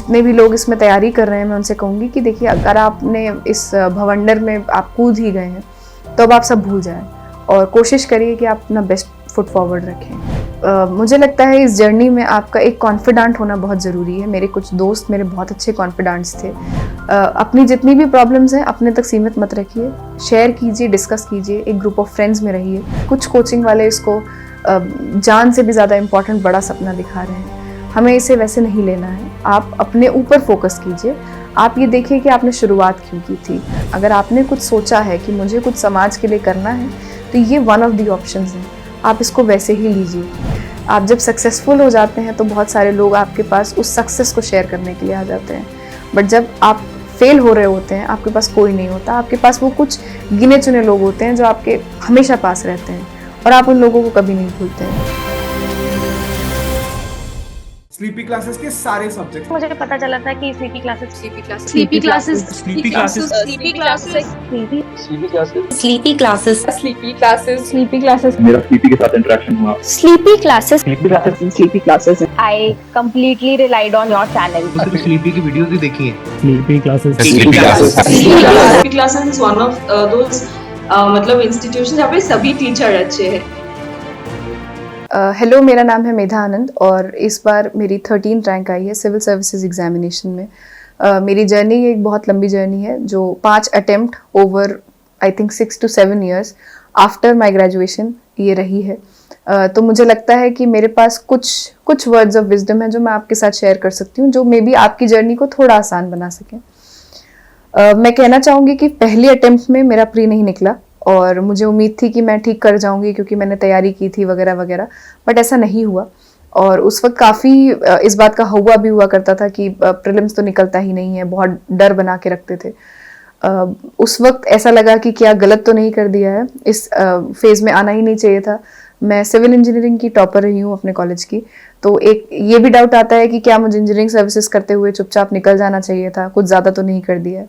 जितने भी लोग इसमें तैयारी कर रहे हैं मैं उनसे कहूँगी कि देखिए, अगर आपने इस भवंडर में आप कूद ही गए हैं तो अब आप सब भूल जाएं और कोशिश करिए कि आप अपना बेस्ट फुट फॉरवर्ड रखें। मुझे लगता है इस जर्नी में आपका एक कॉन्फिडेंट होना बहुत ज़रूरी है। मेरे कुछ दोस्त मेरे बहुत अच्छे कॉन्फिडेंट्स थे। अपनी जितनी भी प्रॉब्लम्स हैं अपने तक सीमित मत रखिए, शेयर कीजिए, डिस्कस कीजिए, एक ग्रुप ऑफ फ्रेंड्स में रहिए। कुछ कोचिंग वाले इसको जान से भी ज़्यादा इम्पॉर्टेंट बड़ा सपना दिखा रहे हैं, हमें इसे वैसे नहीं लेना है। आप अपने ऊपर फोकस कीजिए। आप ये देखिए कि आपने शुरुआत क्यों की थी। अगर आपने कुछ सोचा है कि मुझे कुछ समाज के लिए करना है तो ये वन ऑफ द ऑप्शंस हैं, आप इसको वैसे ही लीजिए। आप जब सक्सेसफुल हो जाते हैं तो बहुत सारे लोग आपके पास उस सक्सेस को शेयर करने के लिए आ जाते हैं, बट जब आप फेल हो रहे होते हैं आपके पास कोई नहीं होता। आपके पास वो कुछ गिने चुने लोग होते हैं जो आपके हमेशा पास रहते हैं और आप उन लोगों को कभी नहीं भूलते हैं। स्लीपी क्लासेस के सारे सब्जेक्ट मुझे पता चला था कि स्लीपी क्लासेस मेरा स्लीपी के साथ इंटरेक्शन हुआ। Sleepy classes I completely relied on your channel. Sleepy की वीडियोस भी देखी है। Sleepy classes is one of those मतलब इंस्टीट्यूशन जहाँ पे सभी टीचर अच्छे हैं। हेलो, मेरा नाम है मेधा आनंद और इस बार मेरी 13 रैंक आई है सिविल सर्विसेज एग्जामिनेशन में। मेरी जर्नी एक बहुत लंबी जर्नी है जो 5 attempt over I think 6 to 7 years after my graduation ये रही है। तो मुझे लगता है कि मेरे पास कुछ वर्ड्स ऑफ विजडम है जो मैं आपके साथ शेयर कर सकती हूँ, जो मे बी आपकी जर्नी को थोड़ा आसान बना सकें। मैं कहना चाहूँगी कि पहले अटेम्प्ट में मेरा प्री नहीं निकला और मुझे उम्मीद थी कि मैं ठीक कर जाऊंगी क्योंकि मैंने तैयारी की थी वगैरह वगैरह, बट ऐसा नहीं हुआ। और उस वक्त काफ़ी इस बात का हवा भी हुआ करता था कि प्रीलिम्स तो निकलता ही नहीं है, बहुत डर बना के रखते थे। उस वक्त ऐसा लगा कि क्या गलत तो नहीं कर दिया है, इस फेज़ में आना ही नहीं चाहिए था। मैं सिविल इंजीनियरिंग की टॉपर रही हूँ अपने कॉलेज की, तो एक ये भी डाउट आता है कि क्या मुझे इंजीनियरिंग सर्विसेज करते हुए चुपचाप निकल जाना चाहिए था, कुछ ज़्यादा तो नहीं कर दिया है।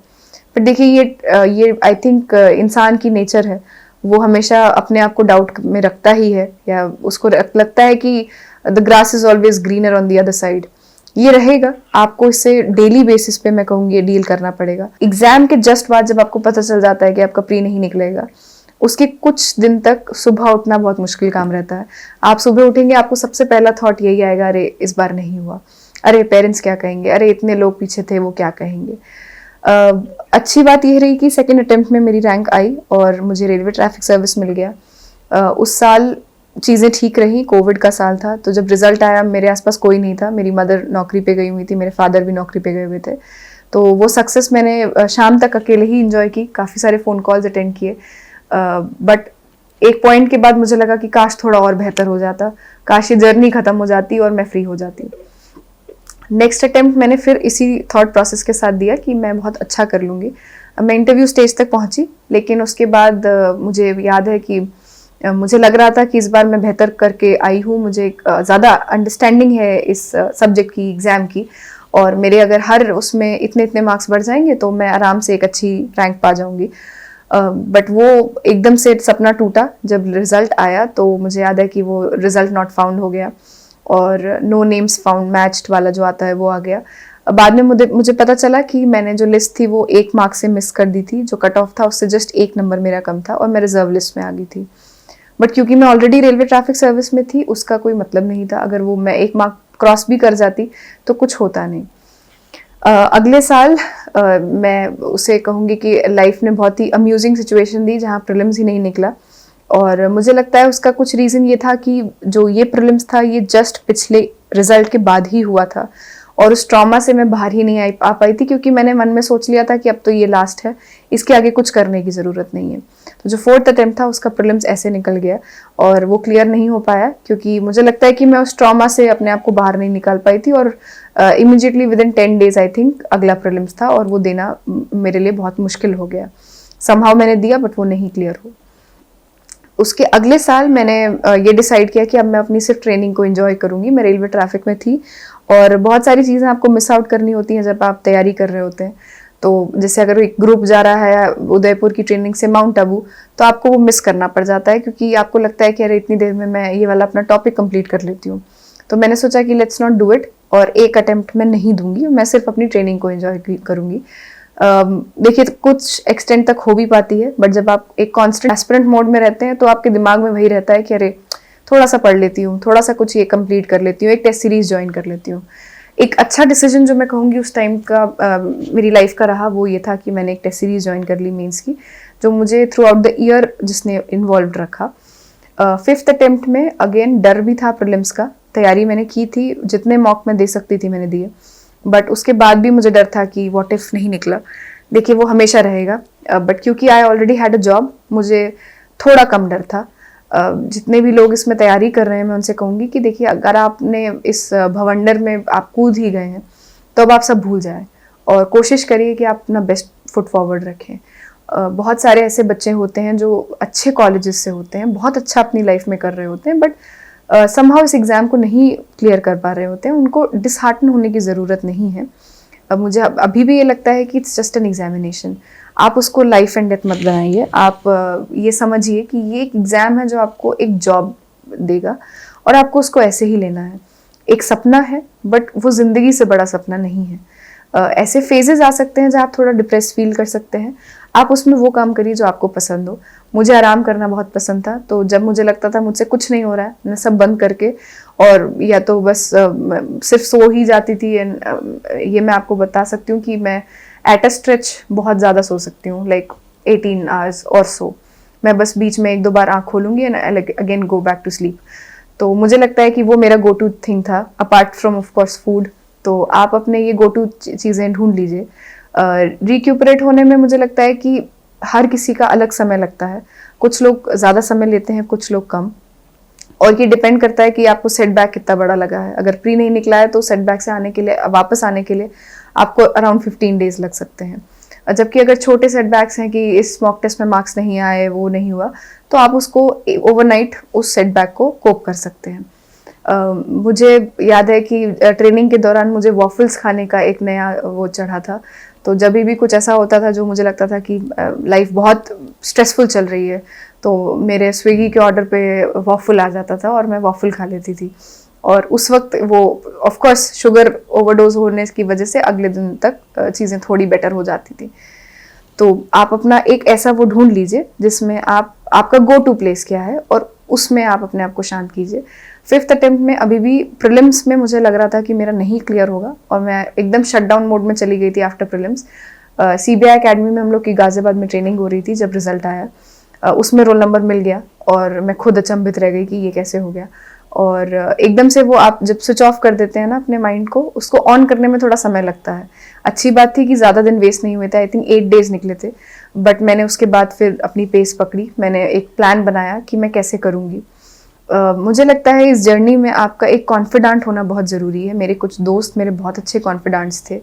पर देखिए, ये आई थिंक इंसान की नेचर है, वो हमेशा अपने आप को डाउट में रखता ही है, या उसको लगता है कि the grass is always greener on the other side. ये रहेगा, आपको इससे डेली बेसिस पे मैं कहूँगी डील करना पड़ेगा। एग्जाम के जस्ट बाद जब आपको पता चल जाता है कि आपका प्री नहीं निकलेगा, उसके कुछ दिन तक सुबह उठना बहुत मुश्किल काम रहता है। आप सुबह उठेंगे, आपको सबसे पहला थॉट यही आएगा, अरे इस बार नहीं हुआ, अरे पेरेंट्स क्या कहेंगे, अरे इतने लोग पीछे थे वो क्या कहेंगे। अच्छी बात यह रही कि सेकेंड अटेम्प्ट में मेरी रैंक आई और मुझे रेलवे ट्रैफिक सर्विस मिल गया। उस साल चीज़ें ठीक रही, कोविड का साल था, तो जब रिजल्ट आया मेरे आसपास कोई नहीं था। मेरी मदर नौकरी पे गई हुई थी, मेरे फादर भी नौकरी पे गए हुए थे, तो वो सक्सेस मैंने शाम तक अकेले ही इंजॉय की, काफ़ी सारे फ़ोन कॉल्स अटेंड किए। बट एक पॉइंट के बाद मुझे लगा कि काश थोड़ा और बेहतर हो जाता, काश ये जर्नी ख़त्म हो जाती और मैं फ्री हो जाती। नेक्स्ट अटेम्प्ट मैंने फिर इसी थॉट प्रोसेस के साथ दिया कि मैं बहुत अच्छा कर लूँगी। मैं इंटरव्यू स्टेज तक पहुँची, लेकिन उसके बाद मुझे याद है कि मुझे लग रहा था कि इस बार मैं बेहतर करके आई हूँ, मुझे ज़्यादा अंडरस्टैंडिंग है इस सब्जेक्ट की, एग्ज़ाम की, और मेरे अगर हर उसमें इतने मार्क्स बढ़ जाएंगे तो मैं आराम से एक अच्छी रैंक पा जाऊँगी। बट वो एकदम से सपना टूटा जब रिज़ल्ट आया। तो मुझे याद है कि वो रिज़ल्ट नॉट फाउंड हो गया और नो नेम्स फाउंड मैच्ड वाला जो आता है वो आ गया। बाद में मुझे पता चला कि मैंने जो लिस्ट थी वो 1 मार्क से मिस कर दी थी, जो कट ऑफ था उससे जस्ट 1 नंबर मेरा कम था और मैं रिजर्व लिस्ट में आ गई थी। बट क्योंकि मैं ऑलरेडी रेलवे ट्रैफिक सर्विस में थी, उसका कोई मतलब नहीं था। अगर वो मैं 1 मार्क क्रॉस भी कर जाती तो कुछ होता नहीं। अगले साल मैं उसे कहूँगी कि लाइफ ने बहुत ही अम्यूजिंग सिचुएशन दी जहाँ प्रीलिम्स ही नहीं निकला, और मुझे लगता है उसका कुछ रीज़न ये था कि जो ये प्रीलिम्स था ये जस्ट पिछले रिजल्ट के बाद ही हुआ था, और उस ट्रॉमा से मैं बाहर ही नहीं आ पाई थी, क्योंकि मैंने मन में सोच लिया था कि अब तो ये लास्ट है, इसके आगे कुछ करने की ज़रूरत नहीं है। तो जो 4th अटेम्प्ट था उसका प्रीलिम्स ऐसे निकल गया और वो क्लियर नहीं हो पाया, क्योंकि मुझे लगता है कि मैं उस ट्रॉमा से अपने आप को बाहर नहीं निकाल पाई थी। और immediately within 10 days I think अगला प्रीलिम्स था और वो देना मेरे लिए बहुत मुश्किल हो गया। समहाउ मैंने दिया बट वो नहीं क्लियर हो। उसके अगले साल मैंने ये डिसाइड किया कि अब मैं अपनी सिर्फ ट्रेनिंग को एंजॉय करूँगी। मैं रेलवे ट्रैफिक में थी और बहुत सारी चीज़ें आपको मिस आउट करनी होती हैं जब आप तैयारी कर रहे होते हैं। तो जैसे अगर एक ग्रुप जा रहा है उदयपुर की ट्रेनिंग से माउंट आबू, तो आपको वो मिस करना पड़ जाता है, क्योंकि आपको लगता है कि अरे इतनी देर में मैं ये वाला अपना टॉपिक कंप्लीट कर लेती हूँ। तो मैंने सोचा कि लेट्स नॉट डू इट, और एक अटेम्प्ट मैं नहीं दूंगी, मैं सिर्फ अपनी ट्रेनिंग को एंजॉय करूंगी। देखिए कुछ एक्सटेंट तक हो भी पाती है, बट जब आप एक कांस्टेंट एस्पिरेंट मोड में रहते हैं तो आपके दिमाग में वही रहता है कि अरे थोड़ा सा पढ़ लेती हूँ, थोड़ा सा कुछ ये कंप्लीट कर लेती हूँ, एक टेस्ट सीरीज ज्वाइन कर लेती हूँ। एक अच्छा डिसीजन जो मैं कहूँगी उस टाइम का मेरी लाइफ का रहा, वो ये था कि मैंने एक टेस्ट सीरीज ज्वाइन कर ली मेंस की, जो मुझे थ्रू आउट द ईयर जिसने इन्वॉल्व रखा। 5th अटेम्प्ट में अगेन डर भी था प्रीलिम्स का, तैयारी मैंने की थी, जितने मॉक में दे सकती थी मैंने दिए, बट उसके बाद भी मुझे डर था कि व्हाट इफ नहीं निकला। देखिए वो हमेशा रहेगा, बट क्योंकि I already had a job, मुझे थोड़ा कम डर था। जितने भी लोग इसमें तैयारी कर रहे हैं मैं उनसे कहूँगी कि देखिए अगर आपने इस भवंडर में आप कूद ही गए हैं तो अब आप सब भूल जाएं, और कोशिश करिए कि आप अपना बेस्ट फुट फॉरवर्ड रखें। बहुत सारे ऐसे बच्चे होते हैं जो अच्छे कॉलेजेस से होते हैं, बहुत अच्छा अपनी लाइफ में कर रहे होते हैं, बट समहाउ इस एग्ज़ाम को नहीं क्लियर कर पा रहे होते हैं। उनको डिसहार्टन होने की ज़रूरत नहीं है। मुझे अभी भी ये लगता है कि इट्स जस्ट एन एग्जामिनेशन, आप उसको लाइफ एंड डेथ मत बनाइए। आप ये समझिए कि ये एक एग्ज़ाम है जो आपको एक जॉब देगा, और आपको उसको ऐसे ही लेना है। एक सपना है, बट वो ज़िंदगी से बड़ा सपना नहीं है। ऐसे फेजेस आ सकते हैं जहाँ आप थोड़ा डिप्रेस फील कर सकते हैं, आप उसमें वो काम करिए जो आपको पसंद हो। मुझे आराम करना बहुत पसंद था, तो जब मुझे लगता था मुझसे कुछ नहीं हो रहा है, मैं सब बंद करके और या तो बस सिर्फ सो ही जाती थी। ये मैं आपको बता सकती हूँ कि मैं एट अ स्ट्रेच बहुत ज़्यादा सो सकती हूँ, लाइक 18 आवर्स और सो। मैं बस बीच में 1-2 बार आँख खोलूँगी and again go back to sleep. तो मुझे लगता है कि वो मेरा गो टू थिंग था, apart from of course food. तो आप अपने ये गो टू चीज़ें ढूंढ लीजिए। रिक्यूपरेट होने में मुझे लगता है कि हर किसी का अलग समय लगता है, कुछ लोग ज़्यादा समय लेते हैं, कुछ लोग कम, और ये डिपेंड करता है कि आपको सेटबैक कितना बड़ा लगा है। अगर प्री नहीं निकला है तो सेटबैक से आने के लिए, वापस आने के लिए आपको अराउंड 15 डेज लग सकते हैं। जबकि अगर छोटे सेटबैक्स हैं कि इस मॉक टेस्ट में मार्क्स नहीं आए, वो नहीं हुआ, तो आप उसको ओवरनाइट उस सेटबैक को कोप कर सकते हैं। मुझे याद है कि ट्रेनिंग के दौरान मुझे वॉफल्स खाने का एक नया वो चढ़ा था। तो जब भी कुछ ऐसा होता था जो मुझे लगता था कि लाइफ बहुत स्ट्रेसफुल चल रही है, तो मेरे स्विगी के ऑर्डर पे वॉफल आ जाता था और मैं वॉफल खा लेती थी। और उस वक्त वो ऑफ कोर्स शुगर ओवरडोज होने की वजह से अगले दिन तक चीज़ें थोड़ी बेटर हो जाती थी। तो आप अपना एक ऐसा वो ढूंढ लीजिए जिसमें आपका गो टू प्लेस क्या है, और उसमें आप अपने आप को शांत कीजिए। 5th अटेम्प्ट में अभी भी प्रीलिम्स में मुझे लग रहा था कि मेरा नहीं क्लियर होगा, और मैं एकदम शटडाउन मोड में चली गई थी आफ्टर प्रीलिम्स। CBI अकेडमी में हम लोग की गाजियाबाद में ट्रेनिंग हो रही थी। जब रिजल्ट आया उसमें रोल नंबर मिल गया, और मैं खुद अचंभित रह गई कि ये कैसे हो गया। और एकदम से वो आप जब स्विच ऑफ कर देते हैं ना अपने माइंड को, उसको ऑन करने में थोड़ा समय लगता है। अच्छी बात थी कि ज़्यादा दिन वेस्ट नहीं हुए थे, आई थिंक 8 डेज निकले थे, बट मैंने उसके बाद फिर अपनी पेस पकड़ी। मैंने एक प्लान बनाया कि मैं कैसे करूँगी। मुझे लगता है इस जर्नी में आपका एक कॉन्फिडेंट होना बहुत ज़रूरी है। मेरे कुछ दोस्त मेरे बहुत अच्छे कॉन्फिडेंट्स थे,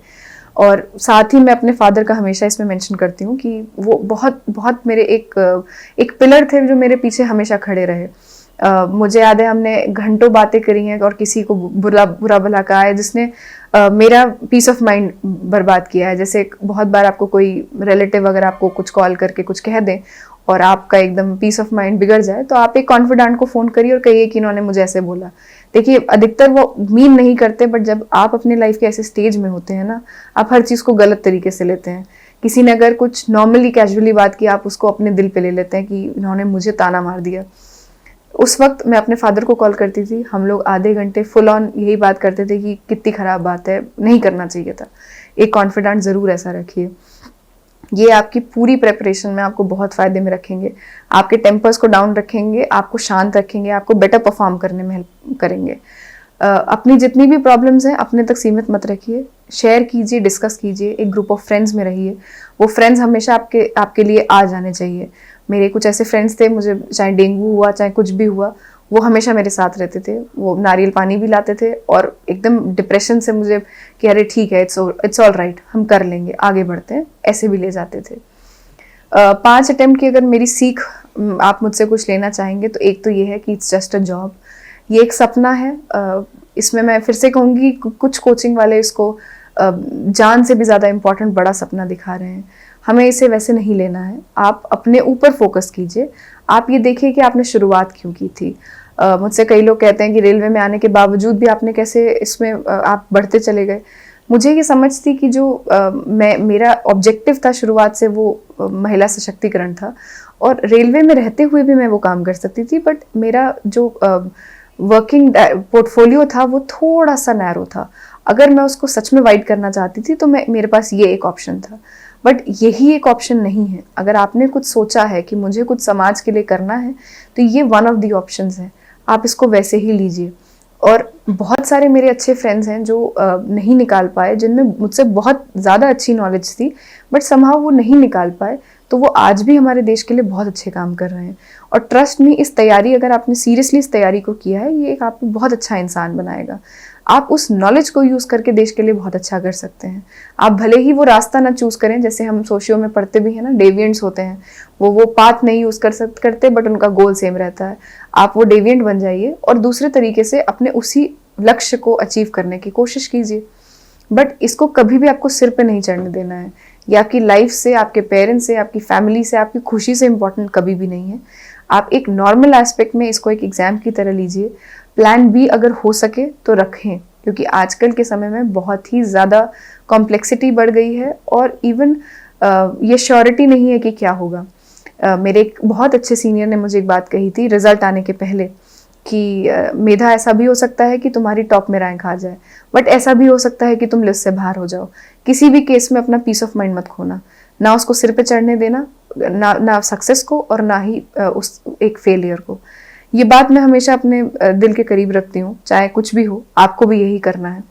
और साथ ही मैं अपने फादर का हमेशा इसमें मेंशन करती हूँ कि वो बहुत बहुत मेरे एक पिलर थे जो मेरे पीछे हमेशा खड़े रहे। मुझे याद है हमने घंटों बातें करी हैं, और किसी को बुरा भला कहा है जिसने मेरा पीस ऑफ माइंड बर्बाद किया है। जैसे बहुत बार आपको कोई रिलेटिव अगर आपको कुछ कॉल करके कुछ कह दें और आपका एकदम पीस ऑफ माइंड बिगड़ जाए, तो आप एक कॉन्फिडेंट को फ़ोन करिए और कहिए कि इन्होंने मुझे ऐसे बोला। देखिए अधिकतर वो मीन नहीं करते, बट जब आप अपनी लाइफ के ऐसे स्टेज में होते हैं ना, आप हर चीज़ को गलत तरीके से लेते हैं। किसी ने अगर कुछ नॉर्मली कैजुअली बात की, आप उसको अपने दिल पे ले लेते हैं कि इन्होंने मुझे ताना मार दिया। उस वक्त मैं अपने फादर को कॉल करती थी, हम लोग आधे घंटे फुल ऑन यही बात करते थे कि कितनी ख़राब बात है, नहीं करना चाहिए था। एक कॉन्फिडेंट ज़रूर ऐसा रखिए, ये आपकी पूरी प्रेपरेशन में आपको बहुत फ़ायदे में रखेंगे। आपके टेम्पर्स को डाउन रखेंगे, आपको शांत रखेंगे, आपको बेटर परफॉर्म करने में हेल्प करेंगे। अपनी जितनी भी प्रॉब्लम्स हैं अपने तक सीमित मत रखिए, शेयर कीजिए, डिस्कस कीजिए, एक ग्रुप ऑफ फ्रेंड्स में रहिए। वो फ्रेंड्स हमेशा आपके लिए आ जाने चाहिए। मेरे कुछ ऐसे फ्रेंड्स थे, मुझे चाहे डेंगू हुआ चाहे कुछ भी हुआ, वो हमेशा मेरे साथ रहते थे। वो नारियल पानी भी लाते थे, और एकदम डिप्रेशन से मुझे कि अरे ठीक है, इट्स ऑल राइट, हम कर लेंगे, आगे बढ़ते हैं, ऐसे भी ले जाते थे। 5 अटेम्प्ट की अगर मेरी सीख आप मुझसे कुछ लेना चाहेंगे तो एक तो ये है कि इट्स जस्ट अ जॉब, ये एक सपना है। इसमें मैं फिर से कहूँगी कुछ कोचिंग वाले इसको जान से भी ज़्यादा इम्पोर्टेंट बड़ा सपना दिखा रहे हैं। हमें इसे वैसे नहीं लेना है। आप अपने ऊपर फोकस कीजिए। आप ये देखिए कि आपने शुरुआत क्यों की थी। मुझसे कई लोग कहते हैं कि रेलवे में आने के बावजूद भी आपने कैसे इसमें आप बढ़ते चले गए। मुझे ये समझ थी कि जो मेरा ऑब्जेक्टिव था शुरुआत से वो महिला सशक्तिकरण था, और रेलवे में रहते हुए भी मैं वो काम कर सकती थी, बट मेरा जो वर्किंग पोर्टफोलियो था वो थोड़ा सा नैरो था। अगर मैं उसको सच में वाइड करना चाहती थी तो मेरे पास ये एक ऑप्शन था, बट यही एक ऑप्शन नहीं है। अगर आपने कुछ सोचा है कि मुझे कुछ समाज के लिए करना है तो ये वन ऑफ दी ऑप्शंस है, आप इसको वैसे ही लीजिए। और बहुत सारे मेरे अच्छे फ्रेंड्स हैं जो नहीं निकाल पाए, जिनमें मुझसे बहुत ज़्यादा अच्छी नॉलेज थी बट समहाउ वो नहीं निकाल पाए, तो वो आज भी हमारे देश के लिए बहुत अच्छे काम कर रहे हैं। और ट्रस्ट मी, इस तैयारी, अगर आपने सीरियसली इस तैयारी को किया है, ये एक आपको बहुत अच्छा इंसान बनाएगा। आप उस नॉलेज को यूज़ करके देश के लिए बहुत अच्छा कर सकते हैं। आप भले ही वो रास्ता ना चूज़ करें, जैसे हम सोशियो में पढ़ते भी हैं ना, डेविएंट्स होते हैं, वो पाथ नहीं यूज़ करते बट उनका गोल सेम रहता है। आप वो डेविएंट बन जाइए और दूसरे तरीके से अपने उसी लक्ष्य को अचीव करने की कोशिश कीजिए। बट इसको कभी भी आपको सिर पे नहीं चढ़ने देना है। ये आपकी लाइफ से, आपके पेरेंट्स से, आपकी फैमिली से, आपकी खुशी से इम्पोर्टेंट कभी भी नहीं है। आप एक नॉर्मल एस्पेक्ट में इसको एक एग्जाम की तरह लीजिए। प्लान बी अगर हो सके तो रखें, क्योंकि आजकल के समय में बहुत ही ज़्यादा कॉम्प्लेक्सिटी बढ़ गई है और इवन ये श्योरिटी नहीं है कि क्या होगा। मेरे एक बहुत अच्छे सीनियर ने मुझे एक बात कही थी रिजल्ट आने के पहले कि मेधा, ऐसा भी हो सकता है कि तुम्हारी टॉप में रैंक आ जाए, बट ऐसा भी हो सकता है कि तुम लिस्ट से बाहर हो जाओ। किसी भी केस में अपना पीस ऑफ माइंड मत खोना, ना उसको सिर पे चढ़ने देना, ना सक्सेस को और ना ही उस एक फेलियर को। ये बात मैं हमेशा अपने दिल के करीब रखती हूँ, चाहे कुछ भी हो, आपको भी यही करना है।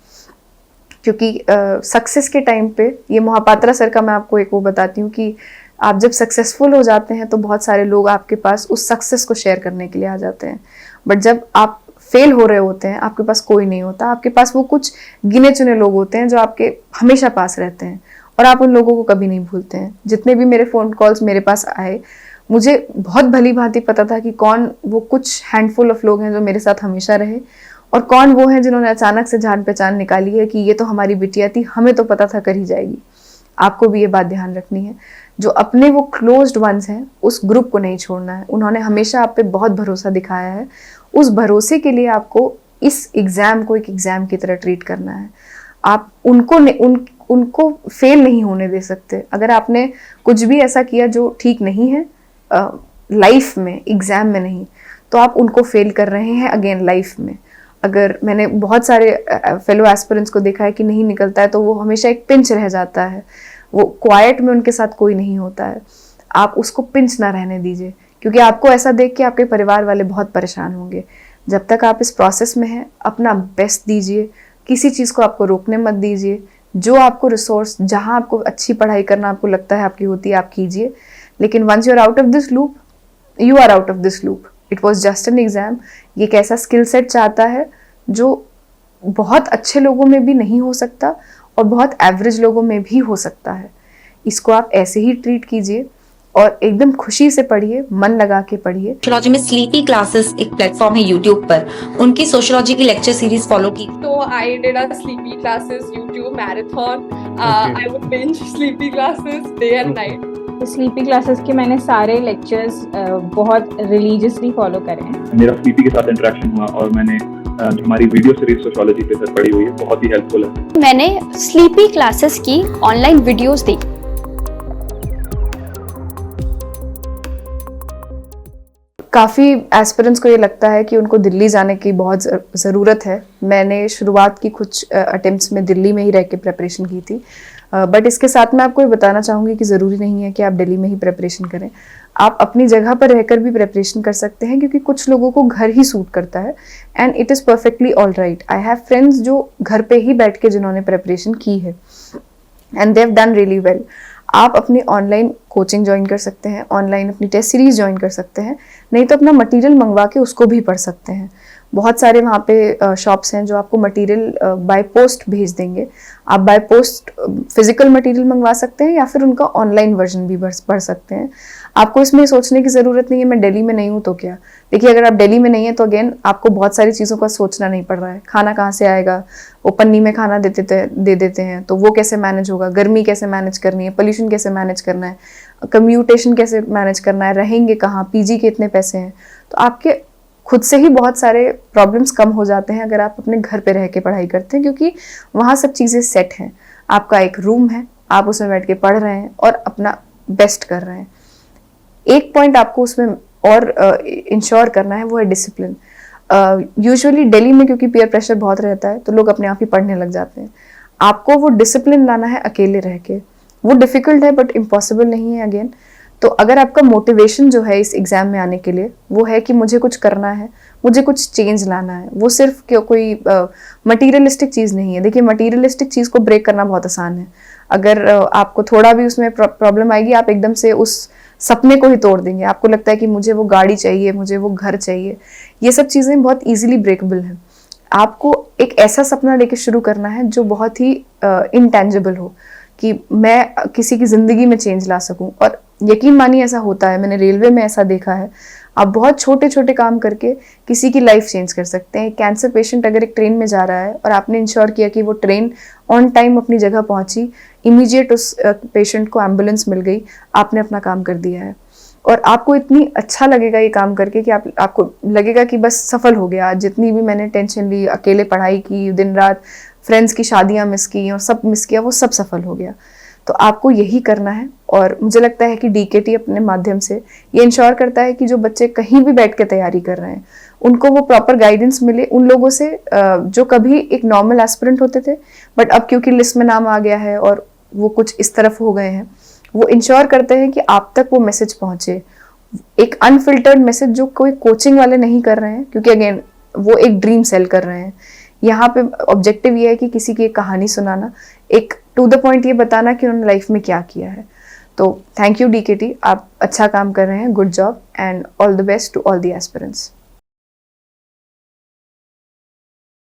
क्योंकि सक्सेस के टाइम पे, ये मोहापात्रा सर का मैं आपको एक वो बताती हूँ कि आप जब सक्सेसफुल हो जाते हैं तो बहुत सारे लोग आपके पास उस सक्सेस को शेयर करने के लिए आ जाते हैं, बट जब आप फेल हो रहे होते हैं आपके पास कोई नहीं होता। आपके पास वो कुछ गिने चुने लोग होते हैं जो आपके हमेशा पास रहते हैं, और आप उन लोगों को कभी नहीं भूलते हैं। जितने भी मेरे फ़ोन कॉल्स मेरे पास आए, मुझे बहुत भली भांति पता था कि कौन वो कुछ हैंडफुल ऑफ लोग हैं जो मेरे साथ हमेशा रहे, और कौन वो हैं जिन्होंने अचानक से जान पहचान निकाली है कि ये तो हमारी बिटिया थी, हमें तो पता था कर ही जाएगी। आपको भी ये बात ध्यान रखनी है, जो अपने वो क्लोज्ड वंस हैं उस ग्रुप को नहीं छोड़ना है। उन्होंने हमेशा आप पे बहुत भरोसा दिखाया है, उस भरोसे के लिए आपको इस एग्ज़ाम को एक एग्ज़ाम की तरह ट्रीट करना है। आप उनको फेल नहीं होने दे सकते। अगर आपने कुछ भी ऐसा किया जो ठीक नहीं है लाइफ में, एग्ज़ाम में नहीं, तो आप उनको फेल कर रहे हैं अगेन लाइफ में। अगर मैंने बहुत सारे फेलो एस्पिरेंट्स को देखा है कि नहीं निकलता है तो वो हमेशा एक पिंच रह जाता है, वो क्वाइट में उनके साथ कोई नहीं होता है। आप उसको पिंच ना रहने दीजिए, क्योंकि आपको ऐसा देख के आपके परिवार वाले बहुत परेशान होंगे। जब तक आप इस प्रोसेस में हैं, अपना बेस्ट दीजिए, किसी चीज़ को आपको रोकने मत दीजिए। जो आपको रिसोर्स, जहाँ आपको अच्छी पढ़ाई करना आपको लगता है आपकी होती है, आप कीजिए। लेकिन once you are out of this loop, you are out of this loop. It was just an exam. ये एक ऐसा स्किल सेट चाहता है जो बहुत अच्छे लोगों में भी नहीं हो सकता और बहुत एवरेज लोगों में भी हो सकता है। इसको आप ऐसे ही ट्रीट कीजिए और एकदम खुशी से पढ़िए, मन लगा के पढ़िए। सोशियोलॉजी में स्लीपी क्लासेस एक प्लेटफॉर्म है यूट्यूब पर, उनकी सोशियोलॉजी की लेक्चर सीरीज फॉलो की। So I did a sleepy classes YouTube marathon. I would binge sleepy classes day and night. Sleepy classes के मैंने सारे लेक्चर्स बहुत रिलीजियसली फॉलो करे हैं। मेरा स्लीपी के साथ इंटरेक्शन हुआ और मैंने जो हमारी वीडियो सीरीज सोशियोलॉजी पे सर पढ़ी हुई है, बहुत ही हेल्पफुल है। मैंने स्लीपी क्लासेस की ऑनलाइन वीडियोस देखी। काफ़ी एस्पिरेंट्स को ये लगता है कि उनको दिल्ली जाने की बहुत ज़रूरत है। मैंने शुरुआत की कुछ अटेम्प्ट्स में दिल्ली में ही रह के प्रेपरेशन की थी, बट इसके साथ मैं आपको ये बताना चाहूँगी कि ज़रूरी नहीं है कि आप दिल्ली में ही प्रेपरेशन करें। आप अपनी जगह पर रहकर भी प्रेपरेशन कर सकते हैं, क्योंकि कुछ लोगों को घर ही सूट करता है and it is perfectly all right. I have friends जो घर पे ही बैठ के जिन्होंने प्रेपरेशन की है and they have done really well. आप अपनी ऑनलाइन कोचिंग ज्वाइन कर सकते हैं, ऑनलाइन अपनी टेस्ट सीरीज ज्वाइन कर सकते हैं, नहीं तो अपना मटेरियल मंगवा के उसको भी पढ़ सकते हैं। बहुत सारे वहाँ पे शॉप्स हैं जो आपको मटेरियल बाय पोस्ट भेज देंगे। आप बाय पोस्ट फिजिकल मटेरियल मंगवा सकते हैं या फिर उनका ऑनलाइन वर्जन भी पढ़ सकते हैं। आपको इसमें सोचने की ज़रूरत नहीं है मैं दिल्ली में नहीं हूँ तो क्या। देखिए, अगर आप दिल्ली में नहीं हैं तो अगेन आपको बहुत सारी चीज़ों का सोचना नहीं पड़ रहा है। खाना कहाँ से आएगा, वो पन्नी में खाना दे देते हैं, तो वो कैसे मैनेज होगा, गर्मी कैसे मैनेज करनी है, पोल्यूशन कैसे मैनेज करना है, कम्यूटेशन कैसे मैनेज करना है, रहेंगे कहाँ, पीजी के इतने पैसे हैं। तो आपके खुद से ही बहुत सारे प्रॉब्लम्स कम हो जाते हैं अगर आप अपने घर पे रह के पढ़ाई करते हैं, क्योंकि वहाँ सब चीज़ें सेट हैं। आपका एक रूम है, आप उसमें बैठ के पढ़ रहे हैं और अपना बेस्ट कर रहे हैं। एक पॉइंट आपको उसमें और इंश्योर करना है, वो है डिसिप्लिन। यूजुअली दिल्ली में क्योंकि पीयर प्रेशर बहुत रहता है तो लोग अपने आप ही पढ़ने लग जाते हैं। आपको वो डिसिप्लिन लाना है अकेले रह के। वो डिफ़िकल्ट है बट इम्पॉसिबल नहीं है अगेन। तो अगर आपका मोटिवेशन जो है इस एग्ज़ाम में आने के लिए वो है कि मुझे कुछ करना है, मुझे कुछ चेंज लाना है, वो सिर्फ कोई मटीरियलिस्टिक चीज़ नहीं है। देखिए, मटीरियलिस्टिक चीज़ को ब्रेक करना बहुत आसान है। अगर आपको थोड़ा भी उसमें प्रॉब्लम आएगी, आप एकदम से उस सपने को ही तोड़ देंगे। आपको लगता है कि मुझे वो गाड़ी चाहिए, मुझे वो घर चाहिए। ये सब चीज़ें बहुत ईजिली ब्रेकेबल हैं। आपको एक ऐसा सपना लेके शुरू करना है जो बहुत ही इंटेंजिबल हो, कि मैं किसी की ज़िंदगी में चेंज ला सकूं। और यकीन मानिए ऐसा होता है, मैंने रेलवे में ऐसा देखा है। आप बहुत छोटे छोटे काम करके किसी की लाइफ चेंज कर सकते हैं। कैंसर पेशेंट अगर एक ट्रेन में जा रहा है और आपने इंश्योर किया कि वो ट्रेन ऑन टाइम अपनी जगह पहुंची, इमीडिएट उस पेशेंट को एम्बुलेंस मिल गई, आपने अपना काम कर दिया है। और आपको इतनी अच्छा लगेगा ये काम करके कि आपको लगेगा कि बस सफल हो गया। जितनी भी मैंने टेंशन ली, अकेले पढ़ाई की, दिन रात फ्रेंड्स की शादियां मिस की और सब मिस किया, वो सब सफल हो गया। तो आपको यही करना है। और मुझे लगता है कि डीकेटी अपने माध्यम से ये इंश्योर करता है कि जो बच्चे कहीं भी बैठ के तैयारी कर रहे हैं उनको वो प्रॉपर गाइडेंस मिले उन लोगों से जो कभी एक नॉर्मल एस्पिरेंट होते थे बट अब क्योंकि लिस्ट में नाम आ गया है और वो कुछ इस तरफ हो गए हैं, वो इंश्योर करते हैं कि आप तक वो मैसेज पहुंचे, एक अनफिल्टर्ड मैसेज जो कोई कोचिंग वाले नहीं कर रहे हैं, क्योंकि अगेन वो एक ड्रीम सेल कर रहे हैं। यहाँ पे ऑब्जेक्टिव ये है कि किसी की एक कहानी सुनाना, एक टू द पॉइंट ये बताना कि उन्होंने लाइफ में क्या किया है। तो थैंक यू डीकेटी, आप अच्छा काम कर रहे हैं, good job and all the best to all the aspirants.